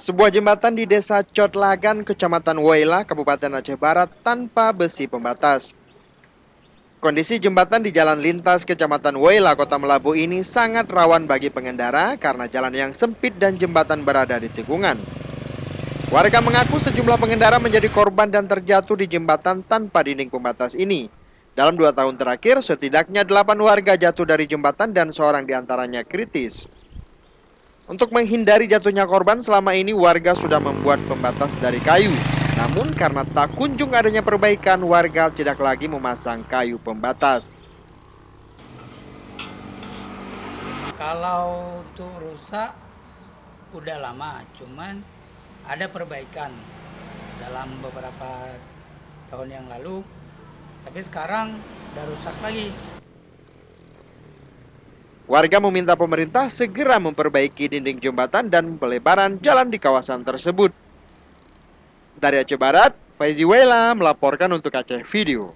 Sebuah jembatan di Desa Cotlagan, Kecamatan Waila, Kabupaten Aceh Barat tanpa besi pembatas. Kondisi jembatan di jalan lintas Kecamatan Waila, Kota Melabu ini sangat rawan bagi pengendara karena jalan yang sempit dan jembatan berada di tikungan. Warga mengaku sejumlah pengendara menjadi korban dan terjatuh di jembatan tanpa dinding pembatas ini. Dalam 2 tahun terakhir, setidaknya 8 warga jatuh dari jembatan dan seorang diantaranya kritis. Untuk menghindari jatuhnya korban, selama ini warga sudah membuat pembatas dari kayu. Namun karena tak kunjung adanya perbaikan, warga tidak lagi memasang kayu pembatas. Kalau untuk rusak udah lama, cuman ada perbaikan dalam beberapa tahun yang lalu, tapi sekarang udah rusak lagi. Warga meminta pemerintah segera memperbaiki dinding jembatan dan pelebaran jalan di kawasan tersebut. Dari Aceh Barat, Faizi Wela melaporkan untuk Aceh Video.